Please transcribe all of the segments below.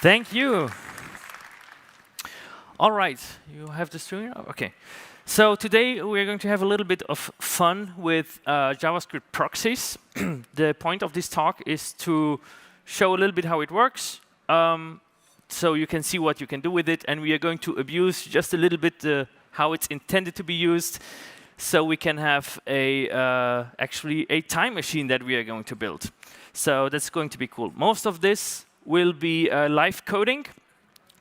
Thank you. All right, you have the stream up? OK. So today we're going to have a little bit of fun with JavaScript proxies. The point of this talk is to show a little bit how it works, so you can see what you can do with it. And we are going to abuse just a little bit how it's intended to be used, so we can have actually a time machine that we are going to build. So that's going to be cool. Most of this will be live coding.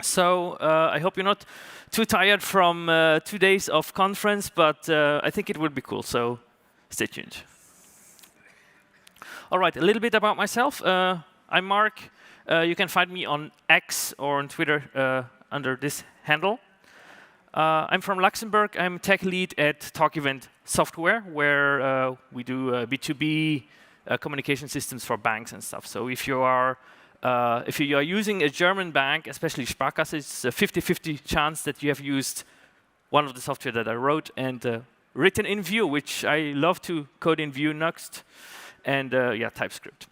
So I hope you're not too tired from 2 days of conference, but I think it will be cool, so stay tuned. All right, a little bit about myself. I'm Marc. You can find me on X or on Twitter under this handle. I'm from Luxembourg. I'm tech lead at Talk Event Software, where we do B2B communication systems for banks and stuff. So if you are using a German bank, especially Sparkasse, it's a 50-50 chance that you have used one of the software that I wrote and written in Vue, which I love to code in Vue Next, and yeah, TypeScript.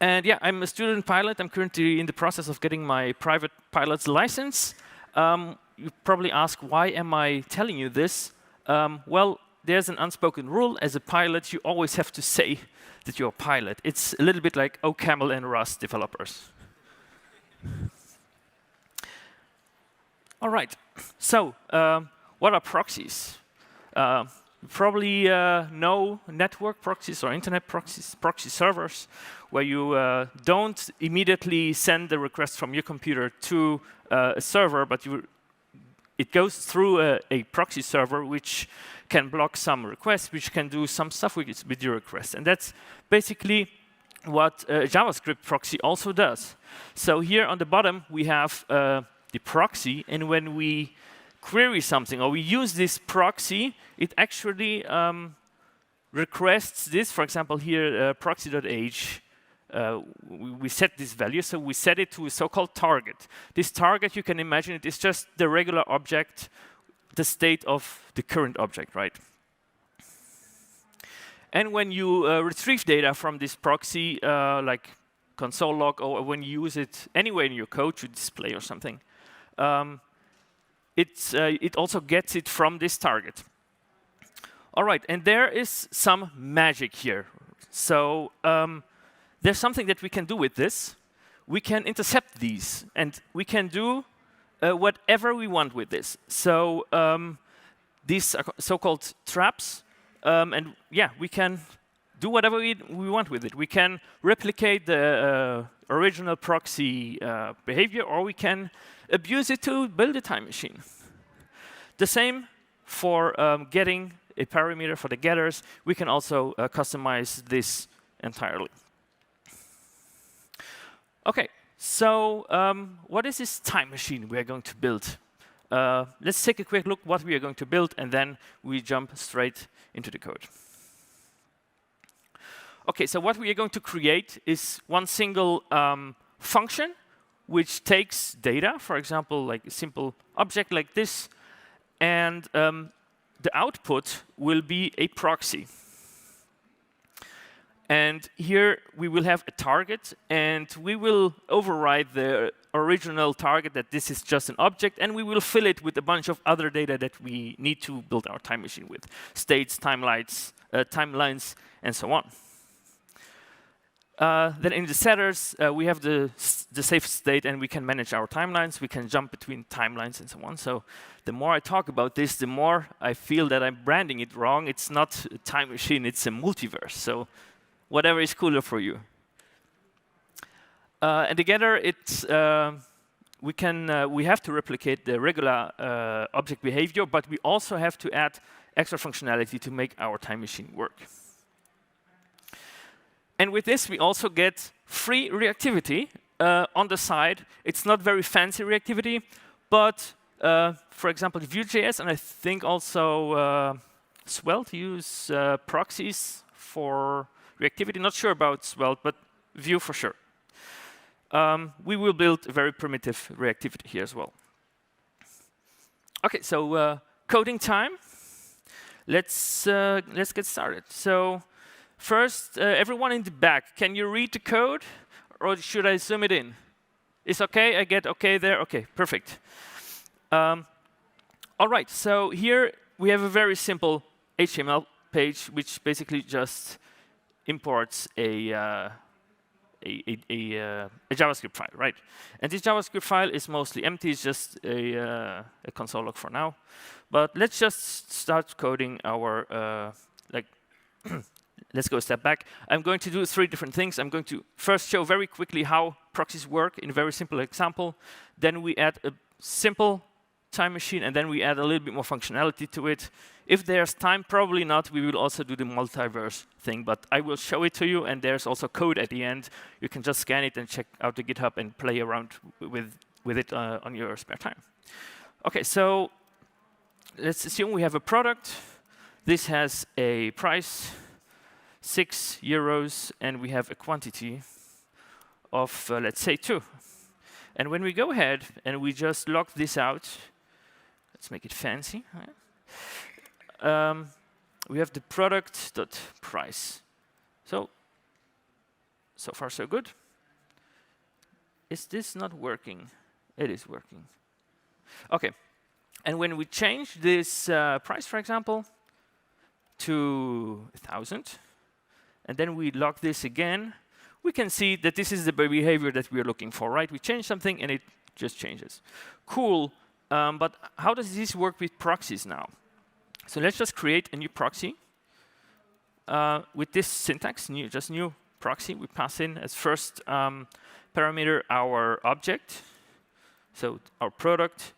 And yeah, I'm a student pilot. I'm currently in the process of getting my private pilot's license. You probably ask, why am I telling you this? Well, there's an unspoken rule. As a pilot, you always have to say that you're a pilot. It's a little bit like OCaml and Rust developers. All right, so what are proxies? You probably know network proxies or internet proxies, proxy servers, where you don't immediately send the request from your computer to a server, but it goes through a proxy server, which can block some requests, which can do some stuff with your request. And that's basically what JavaScript proxy also does. So here on the bottom, we have the proxy. And when we query something or we use this proxy, it actually requests this. For example, here, proxy.age. We set this value, so we set it to a so-called target. This target, you can imagine, it is just the regular object, the state of the current object, right? And when you retrieve data from this proxy, like console log, or when you use it anywhere in your code to display or something, it also gets it from this target. All right, and there is some magic here. So there's something that we can do with this. We can intercept these, and we can do whatever we want with this. So these are so-called traps, and yeah, we can do whatever we want with it. We can replicate the original proxy behavior, or we can abuse it to build a time machine. The same for getting a parameter for the getters. We can also customize this entirely. OK, so what is this time machine we are going to build? Let's take a quick look what we are going to build, and then we jump straight into the code. OK, so what we are going to create is one single function, which takes data, for example, like a simple object like this, and the output will be a proxy. And here we will have a target, and we will override the original target that this is just an object, and we will fill it with a bunch of other data that we need to build our time machine with: states, timelines, and so on. Then in the setters, we have the safe state, and we can manage our timelines. We can jump between timelines and so on. So the more I talk about this, the more I feel that I'm branding it wrong. It's not a time machine, it's a multiverse. So whatever is cooler for you. And together, we have to replicate the regular object behavior, but we also have to add extra functionality to make our time machine work. And with this, we also get free reactivity on the side. It's not very fancy reactivity, but for example, vuejs, and I think also Svelte use proxies for reactivity. Not sure about Svelte, but Vue for sure. We will build a very primitive reactivity here as well. OK, so coding time. Let's get started. So first, everyone in the back, can you read the code, or should I zoom it in? It's OK. I get OK there. OK, perfect. All right, so here we have a very simple HTML page, which basically just imports a JavaScript file, right? And this JavaScript file is mostly empty. It's just a console log for now. But let's just start coding our let's go a step back. I'm going to do 3 different things. I'm going to first show very quickly how proxies work in a very simple example. Then we add a simple time machine, and then we add a little bit more functionality to it. If there's time, probably not. We will also do the multiverse thing, but I will show it to you, and there's also code at the end. You can just scan it and check out the GitHub and play around with it on your spare time. OK, so let's assume we have a product. This has a price, €6, and we have a quantity of, let's say, 2. And when we go ahead and we just log this out, let's make it fancy. We have the product.price. So far, so good. Is this not working? It is working. OK. And when we change this price, for example, to 1,000, and then we log this again, we can see that this is the behavior that we're looking for, right? We change something, and it just changes. Cool. But how does this work with proxies now? So let's just create a new proxy with this syntax, just new proxy. We pass in as first parameter our object, so our product,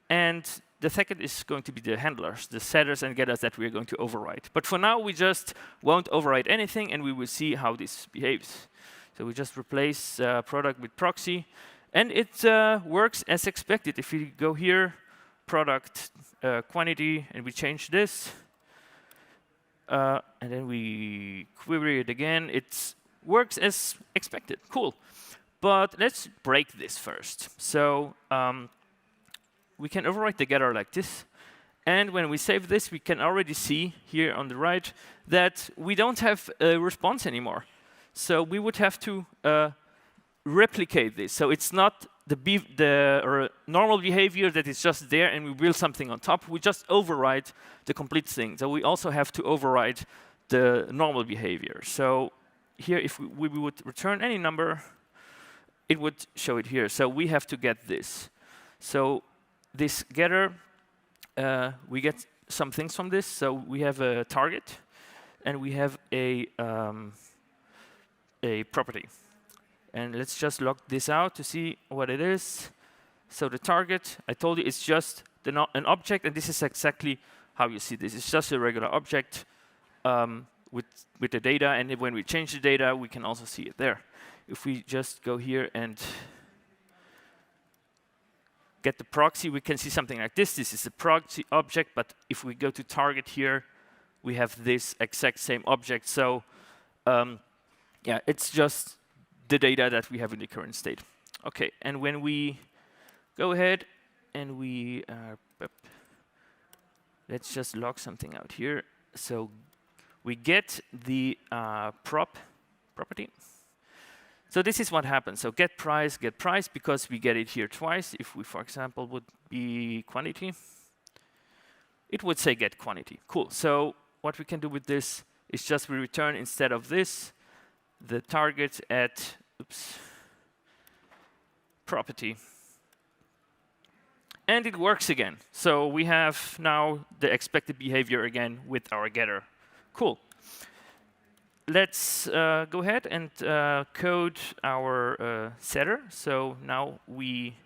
and the second is going to be the handlers, the setters and getters that we're going to override. But for now, we just won't override anything, and we will see how this behaves. So we just replace product with proxy, and it works as expected. If we go here, product quantity, and we change this, and then we query it again, it works as expected. Cool. But let's break this first. So we can overwrite the getter like this. And when we save this, we can already see here on the right that we don't have a response anymore. So we would have to replicate this. So it's not the normal behavior that is just there and we build something on top. We just override the complete thing. So we also have to override the normal behavior. So here, if we would return any number, it would show it here. So we have to get this. So this getter, we get some things from this. So we have a target, and we have a property. And let's just log this out to see what it is. So the target, I told you, it's just an object, and this is exactly how you see this. It's just a regular object with the data, and when we change the data, we can also see it there. If we just go here and get the proxy, we can see something like this. This is a proxy object, but if we go to target here, we have this exact same object. So yeah, it's just the data that we have in the current state. OK, and when we go ahead and we let's just log something out here. So we get the property. So this is what happens. So get price, because we get it here twice. If we, for example, would be quantity, it would say get quantity. Cool. So what we can do with this is just we return, instead of this, the target at property. And it works again. So we have now the expected behavior again with our getter. Cool. Let's go ahead and code our setter. So now we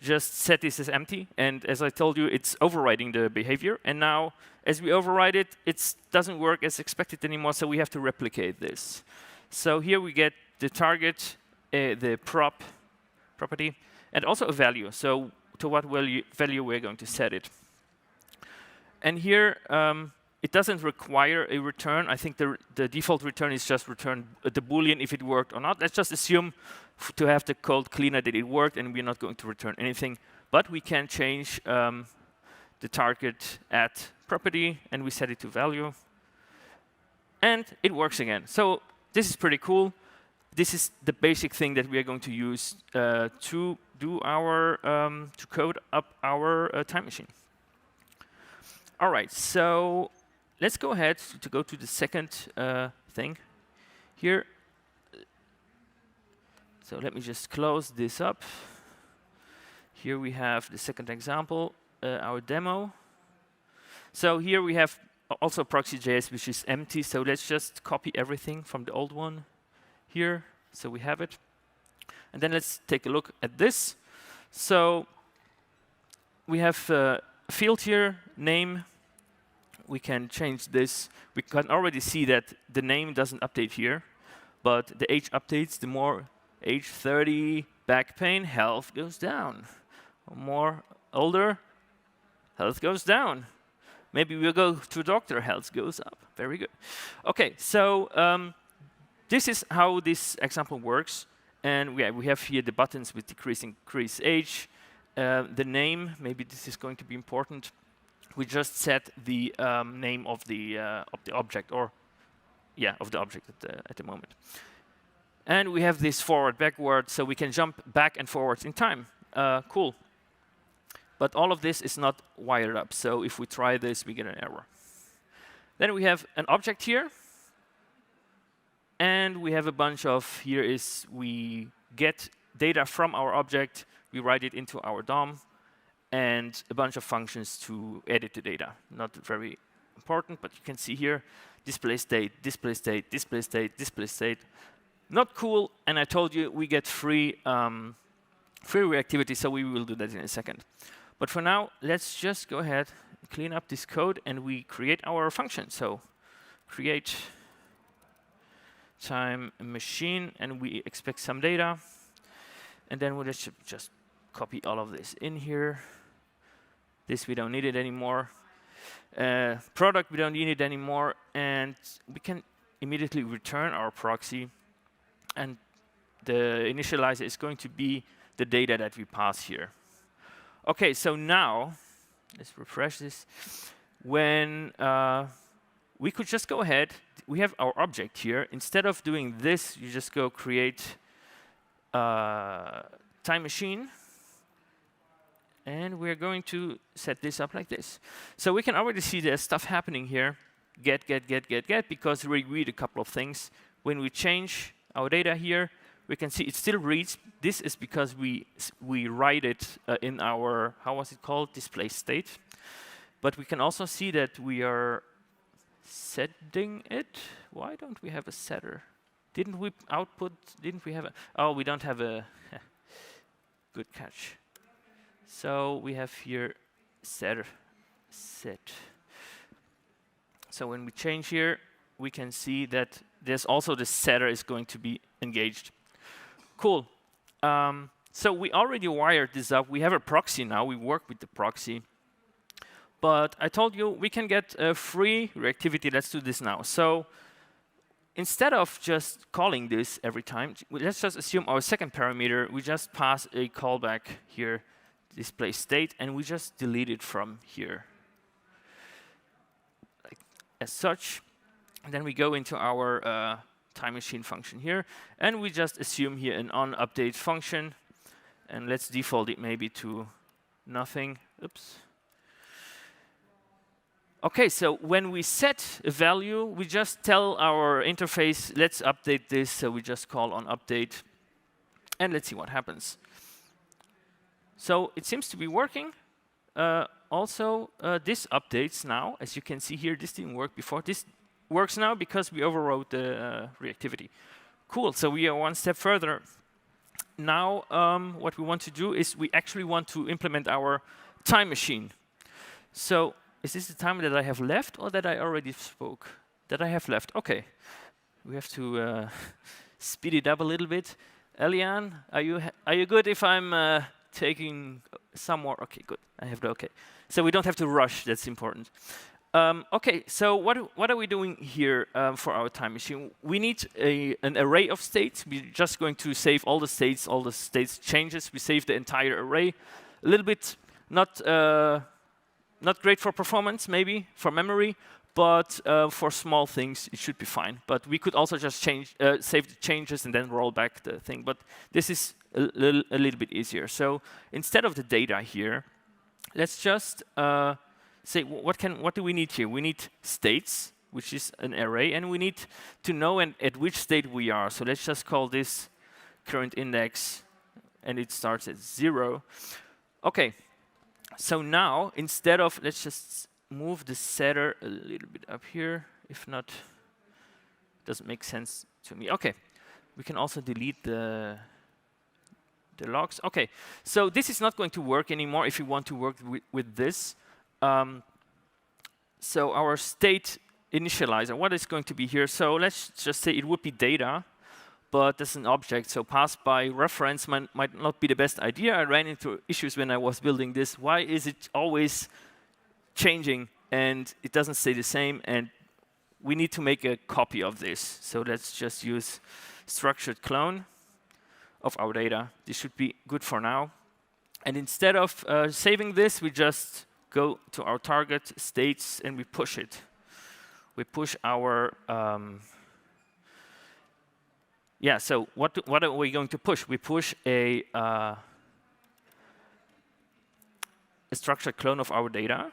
just set this as empty. And as I told you, it's overriding the behavior. And now, as we override it, it doesn't work as expected anymore. So we have to replicate this. So here we get the target, the property, and also a value. So to what value we're going to set it. And here, it doesn't require a return. I think the default return is just return the Boolean if it worked or not. Let's just assume to have the code cleaner that it worked, and we're not going to return anything. But we can change the target at property, and we set it to value. And it works again. So this is pretty cool. this is the basic thing that we are going to use to do our to code up our time machine. All right, so let's go ahead to go to the second thing here. So let me just close this up. Here we have the second example, our demo. So here we have also proxy.js, which is empty. So let's just copy everything from the old one here. So we have it. And then let's take a look at this. So we have a field here, name. We can change this. We can already see that the name doesn't update here, but the age updates. The more age 30, back pain, health goes down. More older, health goes down. Maybe we'll go to a doctor, health goes up. Very good. Okay, so this is how this example works. And we have here the buttons with decrease, increase age. The name, maybe this is going to be important. We just set the name of the object, or of the object at the moment. And we have this forward, backward, so we can jump back and forwards in time. Cool. But all of this is not wired up, so if we try this, we get an error. Then we have an object here. And we have a bunch of, here is, we get data from our object, we write it into our DOM, and a bunch of functions to edit the data. Not very important, but you can see here, display state, display state, display state, display state. Not cool, and I told you we get free reactivity, so we will do that in a second. But for now, let's just go ahead and clean up this code, and we create our function. So create time machine, and we expect some data. And then we'll just copy all of this in here. This, we don't need it anymore. Product, we don't need it anymore. And we can immediately return our proxy. And the initializer is going to be the data that we pass here. OK, so now, let's refresh this. When we could just go ahead, we have our object here. Instead of doing this, you just go create time machine. And we're going to set this up like this. So we can already see there's stuff happening here. Get, because we read a couple of things. When we change our data here, we can see it still reads. This is because we write it in our, how was it called, display state. But we can also see that we are setting it. Why don't we have a setter? Didn't we have a, oh, we don't have a, good catch. So we have here setter, set. So when we change here, we can see that there's also the setter is going to be engaged. Cool. So we already wired this up. We have a proxy now. We work with the proxy. But I told you we can get free reactivity. Let's do this now. So instead of just calling this every time, let's just assume our second parameter. We just pass a callback here, display state, and we just delete it from here. Like, as such. And then we go into our time machine function here, and we just assume here an onUpdate function, and let's default it maybe to nothing. Oops. Okay, so when we set a value, we just tell our interface, let's update this, so we just call onUpdate, and let's see what happens. So it seems to be working. Also, this updates now. As you can see here, this didn't work before. This works now because we overrode the reactivity. Cool, so we are one step further. Now, what we want to do is we actually want to implement our time machine. So, is this the time that I have left or that I already spoke? That I have left, OK. We have to speed it up a little bit. Elian, are you good if I'm taking some more? OK, good, I have the OK. So we don't have to rush, that's important. OK, so what are we doing here for our time machine? We need an array of states. We're just going to save all the states changes. We save the entire array. A little bit not great for performance, maybe, for memory, but for small things, it should be fine. But we could also just save the changes and then roll back the thing. But this is a little bit easier. So instead of the data here, let's just say what do we need here? We need states, which is an array, and we need to know at which state we are. So let's just call this current index, and it starts at 0. Okay, so now instead of, let's just move the setter a little bit up here. If not, it doesn't make sense to me. Okay, we can also delete the logs. Okay, so this is not going to work anymore if you want to work with this. So our state initializer, what is going to be here? So let's just say it would be data, but this is an object. So pass by reference might not be the best idea. I ran into issues when I was building this. Why is it always changing and it doesn't stay the same? And we need to make a copy of this. So let's just use structured clone of our data. This should be good for now. And instead of saving this, we just go to our target states and we push it. We push our so what are we going to push? We push a structured clone of our data,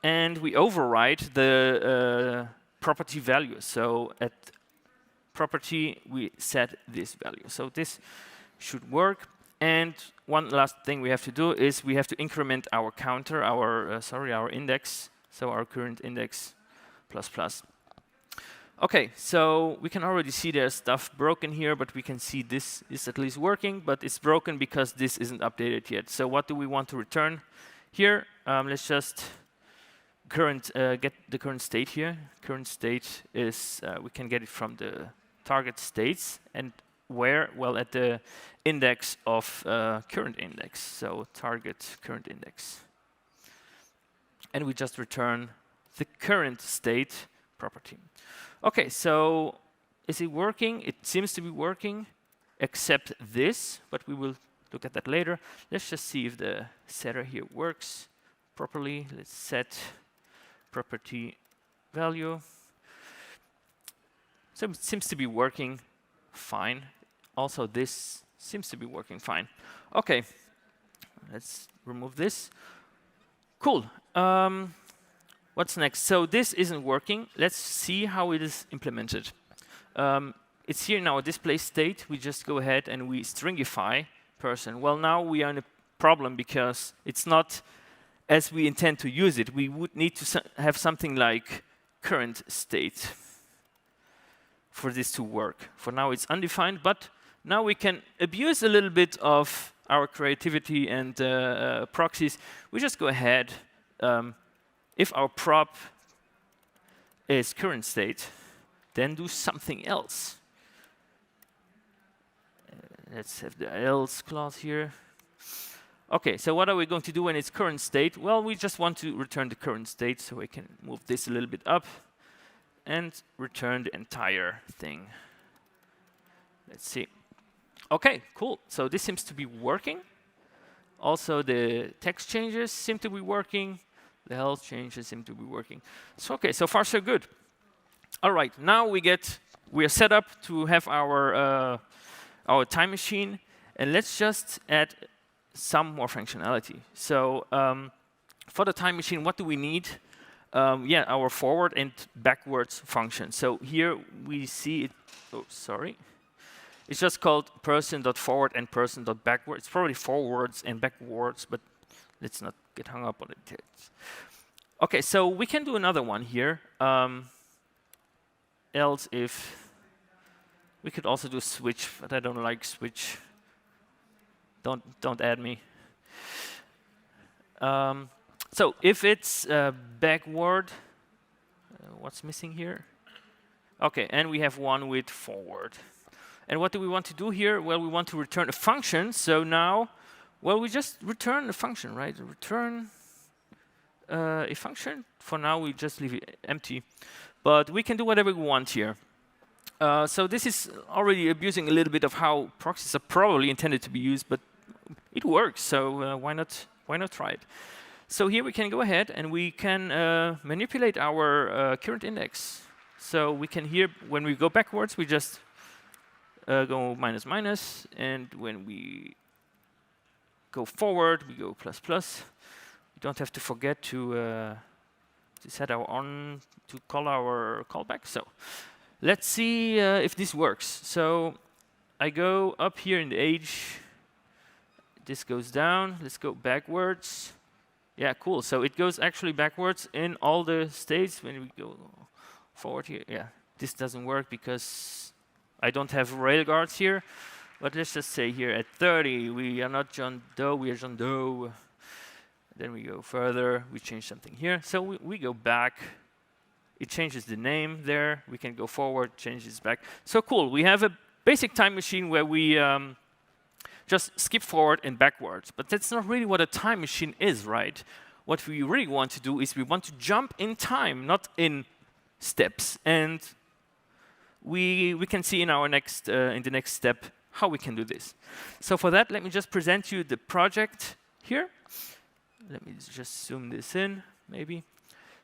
and we override the property value. So at property, we set this value. So this should work. And one last thing we have to do is we have to increment our counter, our index, so our current index ++. Okay, so we can already see there's stuff broken here, but we can see this is at least working, but it's broken because this isn't updated yet. So what do we want to return here? Let's just get the current state here. Current state is, we can get it from the target states, and where? Well, at the index of current index, so target current index. And we just return the current state property. Okay, so is it working? It seems to be working, except this, but we will look at that later. Let's just see if the setter here works properly. Let's set property value. So it seems to be working fine. Also, this seems to be working fine. Okay, let's remove this. Cool. What's next? So this isn't working. Let's see how it is implemented. It's here in our display state. We just go ahead and we stringify person. Well, now we are in a problem because it's not as we intend to use it. We would need to have something like current state for this to work. For now, it's undefined, but now we can abuse a little bit of our creativity and proxies. We just go ahead. If our prop is current state, then do something else. Let's have the else clause here. Okay, so what are we going to do when it's current state? Well, we just want to return the current state, so we can move this a little bit up and return the entire thing. Let's see. Okay, cool. So this seems to be working. Also, the text changes seem to be working. The health changes seem to be working. So okay, so far so good. All right, now we are set up to have our time machine, and let's just add some more functionality. So for the time machine, what do we need? Our forward and backwards function. So here we see it. Oh, sorry. It's just called person.forward and person.backward. It's probably forwards and backwards, but let's not get hung up on it. Okay, so we can do another one here. Else if we could also do switch, but I don't like switch. Don't add me. So if it's backward, what's missing here? Okay, and we have one with forward. And what do we want to do here? Well, we want to return a function. So now, well, we just return a function, right? Return a function. For now, we just leave it empty. But we can do whatever we want here. So this is already abusing a little bit of how proxies are probably intended to be used, but it works. So why not try it? So here we can go ahead and we can manipulate our current index. So we can here, when we go backwards, we just go minus minus, and when we go forward, we go plus plus. We don't have to forget to set our on to call our callback. So let's see if this works. So I go up here in the age. This goes down. Let's go backwards. Yeah, cool. So it goes actually backwards in all the states. When we go forward here, yeah, this doesn't work because I don't have rail guards here. But let's just say here at 30, we are not John Doe, we are John Doe. Then we go further, we change something here. So we go back. It changes the name there. We can go forward, change this back. So cool. We have a basic time machine where we just skip forward and backwards. But that's not really what a time machine is, right? What we really want to do is we want to jump in time, not in steps. And we can see in our next in the next step how we can do this. So for that, let me just present you the project here. Let me just zoom this in, maybe.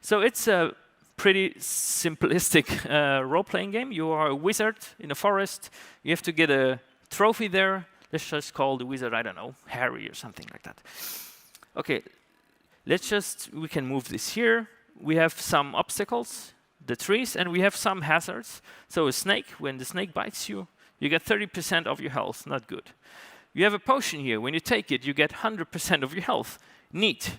So it's a pretty simplistic role-playing game. You are a wizard in a forest. You have to get a trophy there. Let's just call the wizard, I don't know, Harry or something like that. OK, we can move this here. We have some obstacles, the trees, and we have some hazards. So a snake, when the snake bites you, you get 30% of your health, not good. You have a potion here. When you take it, you get 100% of your health. Neat.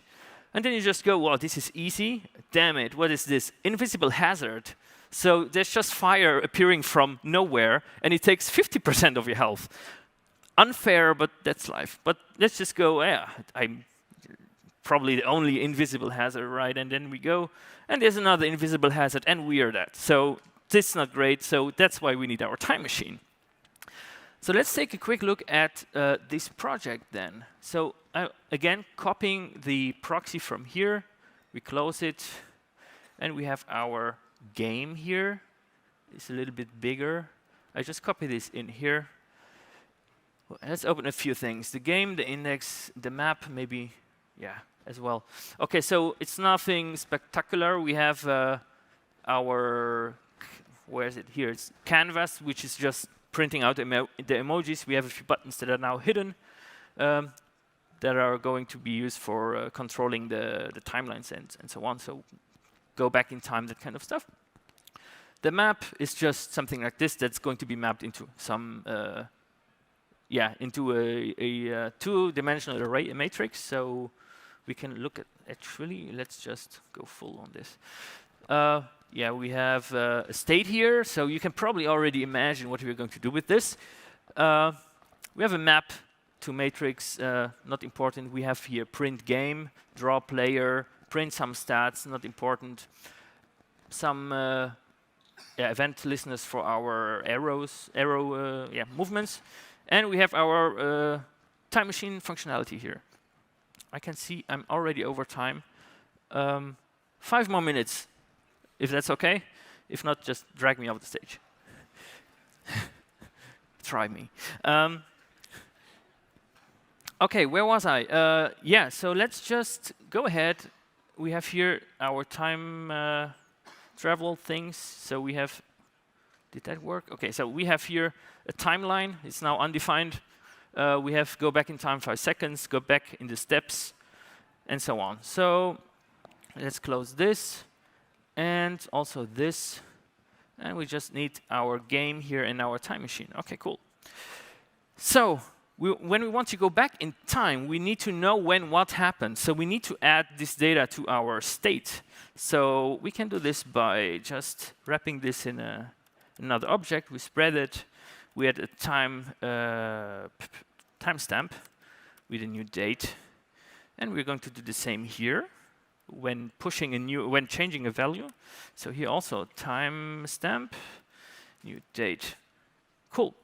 And then you just go, well, this is easy. Damn it, what is this? Invisible hazard. So there's just fire appearing from nowhere, and it takes 50% of your health. Unfair, but that's life. But let's just go, yeah, I'm probably the only invisible hazard, right? And then we go, and there's another invisible hazard, and we are that. So this is not great, so that's why we need our time machine. So let's take a quick look at this project then. So again, copying the proxy from here, we close it, and we have our game here. It's a little bit bigger. I just copy this in here. Well, let's open a few things. The game, the index, the map, maybe, yeah, as well. OK, so it's nothing spectacular. We have our, where is it? Here, it's canvas, which is just printing out the emojis. We have a few buttons that are now hidden that are going to be used for controlling the timelines and so on. So go back in time, that kind of stuff. The map is just something like this that's going to be mapped into some, into a two-dimensional array, a matrix. So we can look at, actually, let's just go full on this. Yeah, we have a state here, so you can probably already imagine what we're going to do with this. We have a map to matrix, not important. We have here print game, draw player, print some stats, not important. Some event listeners for our arrow movements. And we have our time machine functionality here. I can see I'm already over time. 5 more minutes. If that's OK. If not, just drag me off the stage. Try me. OK, where was I? Yeah, so let's just go ahead. We have here our time travel things. So we have, did that work? OK, so we have here a timeline. It's now undefined. We have go back in time 5 seconds, go back in the steps, and so on. So let's close this. And also this. And we just need our game here in our time machine. OK, cool. So when we want to go back in time, we need to know when what happened. So we need to add this data to our state. So we can do this by just wrapping this in another object. We spread it. We add a timestamp with a new date. And we're going to do the same here when changing a value. So here also timestamp, new date. Cool.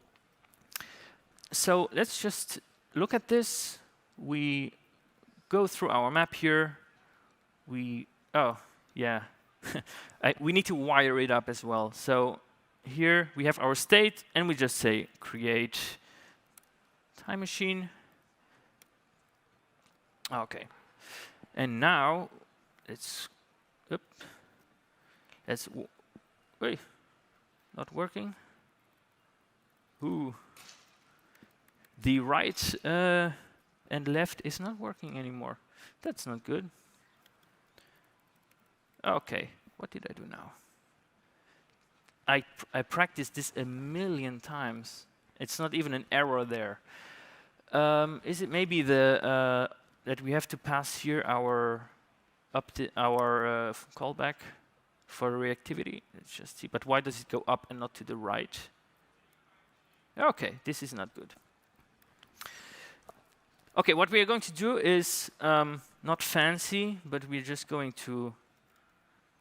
So let's just look at this. We go through our map here. We need to wire it up as well. So here we have our state, and we just say create time machine. OK. And now it's wait, not working. Ooh, the right and left is not working anymore. That's not good. Okay, what did I do now? I practiced this a million times. It's not even an error there. Is it maybe the that we have to pass here our callback for reactivity? Let's just see. But why does it go up and not to the right? Okay, this is not good. Okay, what we are going to do is not fancy, but we're just going to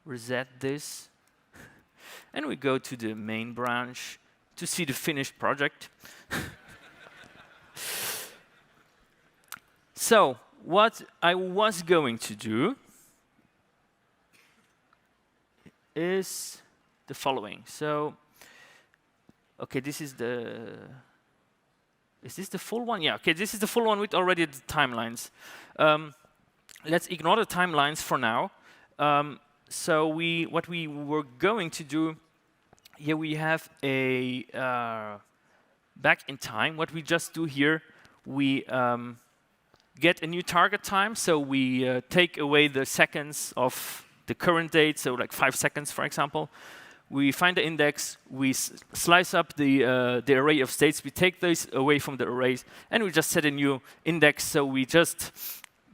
reset this. And we go to the main branch to see the finished project. So, what I was going to do is the following. So, okay, this is the... Is this the full one? Yeah, okay, this is the full one with already the timelines. Let's ignore the timelines for now. So what we were going to do, here we have a back in time. What we just do here, we get a new target time. So we take away the seconds of the current date, so like 5 seconds, for example. We find the index, we slice up the array of states, we take those away from the arrays, and we just set a new index, so we just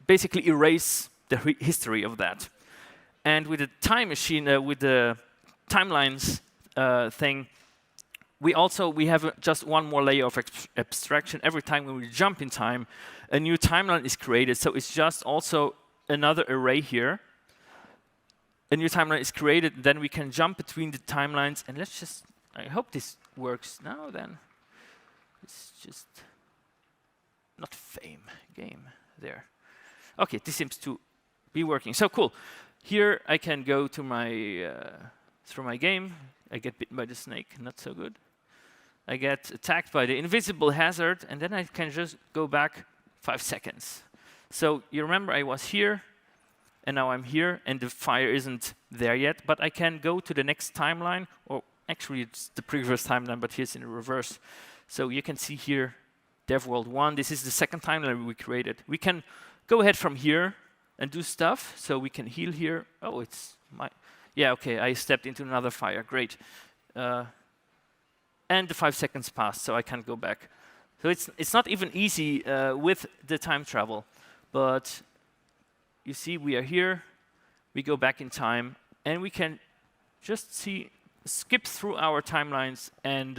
basically erase the history of that. And with the time machine, with the timelines thing, we have just one more layer of abstraction. Every time when we jump in time, a new timeline is created, so it's just also another array here. A new timeline is created, then we can jump between the timelines, and let's just, I hope this works now then. It's just not game there. Okay, this seems to be working, so cool. Here I can go to my, through my game. I get bitten by the snake, not so good. I get attacked by the invisible hazard, and then I can just go back 5 seconds. So you remember I was here, and now I'm here, and the fire isn't there yet, but I can go to the next timeline, or actually it's the previous timeline, but here's in reverse. So you can see here, DevWorld 1, this is the second timeline we created. We can go ahead from here and do stuff, so we can heal here. Oh, it's my, yeah, okay, I stepped into another fire, great. And the 5 seconds passed, so I can't go back. So it's not even easy with the time travel, but you see, we are here, we go back in time, and we can just skip through our timelines and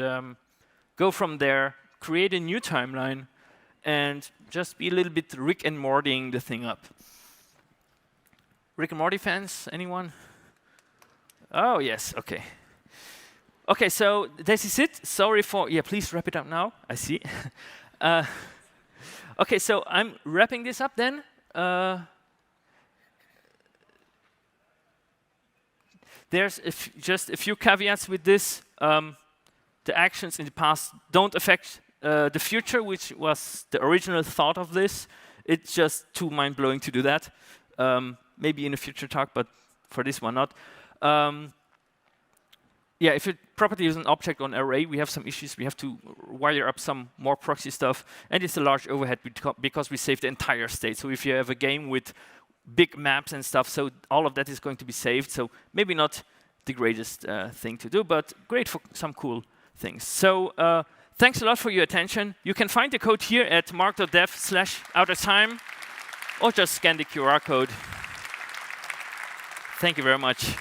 go from there, create a new timeline, and just be a little bit Rick and Mortying the thing up. Rick and Morty fans, anyone? Oh, yes, okay. Okay, so this is it. Sorry for, yeah, please wrap it up now, I see. Okay, so I'm wrapping this up then. There's just a few caveats with this. The actions in the past don't affect the future, which was the original thought of this. It's just too mind-blowing to do that. Maybe in a future talk, but for this one not. Yeah, if a property is an object on array, we have some issues. We have to wire up some more proxy stuff, and it's a large overhead because we save the entire state. So if you have a game with big maps and stuff, so all of that is going to be saved. So maybe not the greatest thing to do, but great for some cool things. So thanks a lot for your attention. You can find the code here at marc.dev/outatime, or just scan the QR code. Thank you very much.